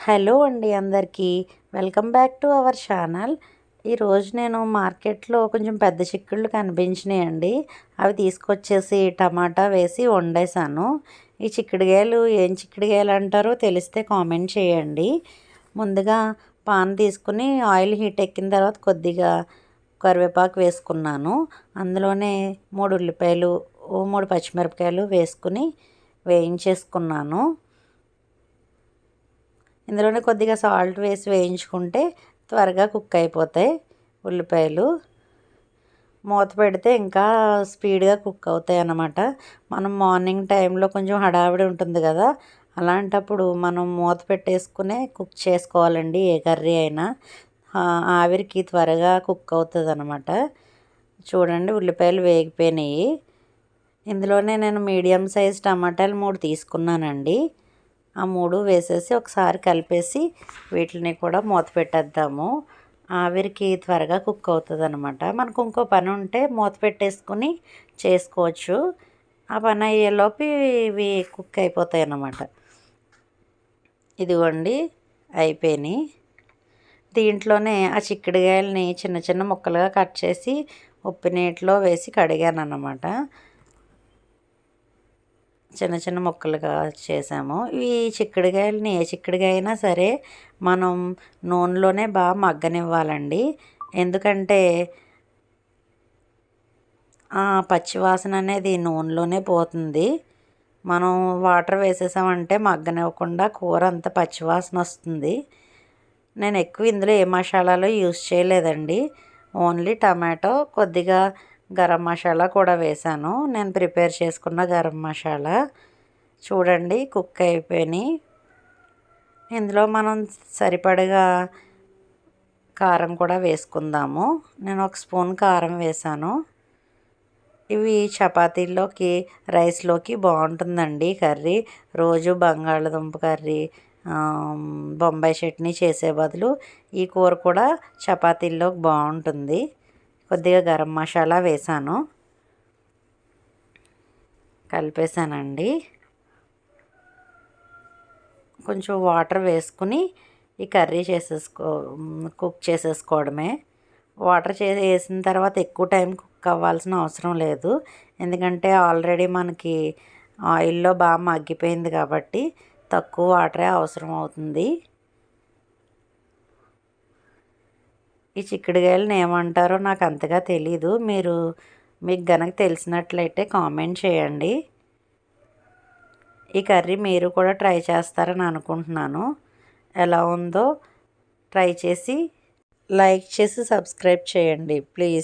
Hello అండి అందరికీ welcome back to our channel. ఈరోజు నేను మార్కెట్లో కొంచెం పెద్ద చిక్కుళ్ళు కనిపించినాయండి. అవి తీసుకొచ్చేసి టమాటా వేసి వండేసాను. ఈ చిక్కుడుకాయలు ఏం చిక్కుడుకాయలు అంటారో తెలిస్తే కామెంట్ చేయండి. ముందుగా పాన్ తీసుకుని ఆయిల్ హీట్ ఎక్కిన తర్వాత కొద్దిగా కరివేపాకు వేసుకున్నాను. అందులోనే 3 ఉల్లిపాయలు 3 పచ్చిమిరపకాయలు వేసుకుని వేయించేసుకున్నాను. ఇందులోనే కొద్దిగా సాల్ట్ వేసి వేయించుకుంటే త్వరగా కుక్ అయిపోతాయి ఉల్లిపాయలు. మూత పెడితే ఇంకా స్పీడ్గా కుక్ అవుతాయి అన్నమాట. మనం మార్నింగ్ టైంలో కొంచెం హడావిడి ఉంటుంది కదా, అలాంటప్పుడు మనం మూత పెట్టేసుకునే కుక్ చేసుకోవాలండి. ఏ కర్రీ అయినా ఆవిరికి త్వరగా కుక్ అవుతుంది అన్నమాట. చూడండి, ఉల్లిపాయలు వేగిపోయినాయి. ఇందులోనే నేను మీడియం సైజ్ టమాటాలు 3 తీసుకున్నానండి. ఆ 3 వేసేసి ఒకసారి కలిపేసి వీటిని కూడా మూత పెట్టేద్దాము. ఆవిరికి త్వరగా కుక్ అవుతుంది అనమాట. మనకు ఇంకో పని ఉంటే మూత పెట్టేసుకుని చేసుకోవచ్చు. ఆ పని అయ్యేలోపు ఇవి కుక్ అయిపోతాయి అన్నమాట. ఇదిగోండి, అయిపోయినాయి. దీంట్లోనే ఆ చిక్కుడుకాయలని చిన్న చిన్న ముక్కలుగా కట్ చేసి ఉప్పు నీటిలో వేసి కడిగాను అన్నమాట. చిన్న చిన్న ముక్కలుగా చేసాము. ఈ చిక్కుడుకాయలని ఏ చిక్కుడుకాయ అయినా సరే మనం నూనెలోనే బాగా మగ్గనివ్వాలండి. ఎందుకంటే పచ్చివాసన అనేది నూనెలోనే పోతుంది. మనం వాటర్ వేసేసామంటే మగ్గనివ్వకుండా కూర అంతా పచ్చివాసన వస్తుంది. నేను ఎక్కువ ఇందులో ఏ మసాలాలు యూజ్ చేయలేదండి. ఓన్లీ టమాటో, కొద్దిగా గరం మసాలా కూడా వేసాను. నేను ప్రిపేర్ చేసుకున్న గరం మసాలా. చూడండి, కుక్ అయిపోయినాయి. ఇందులో మనం సరిపడగా కారం కూడా వేసుకుందాము. నేను 1 స్పూన్ కారం వేసాను. ఇవి చపాతీల్లోకి, రైస్లోకి బాగుంటుందండి కర్రీ. రోజు బంగాళదుంప కర్రీ, బొంబాయి చట్నీ చేసే బదులు ఈ కూర కూడా చపాతీల్లోకి బాగుంటుంది. కొద్దిగా గరం మసాలా వేసాను, కలిపేసానండి. కొంచెం వాటర్ వేసుకుని ఈ కర్రీ కుక్ చేసేసుకోవడమే. వాటర్ వేసిన తర్వాత ఎక్కువ టైం కుక్ అవ్వాల్సిన అవసరం లేదు. ఎందుకంటే ఆల్రెడీ మనకి ఆయిల్లో బాగా మగ్గిపోయింది కాబట్టి తక్కువ వాటరే అవసరం అవుతుంది. ఈ చిక్కుడుకాయలను ఏమంటారో నాకు అంతగా తెలీదు. మీకు గనక తెలిసినట్లయితే కామెంట్ చేయండి. ఈ కర్రీ మీరు కూడా ట్రై చేస్తారని అనుకుంటున్నాను. ఎలా ఉందో ట్రై చేసి లైక్ చేసి సబ్స్క్రైబ్ చేయండి ప్లీజ్.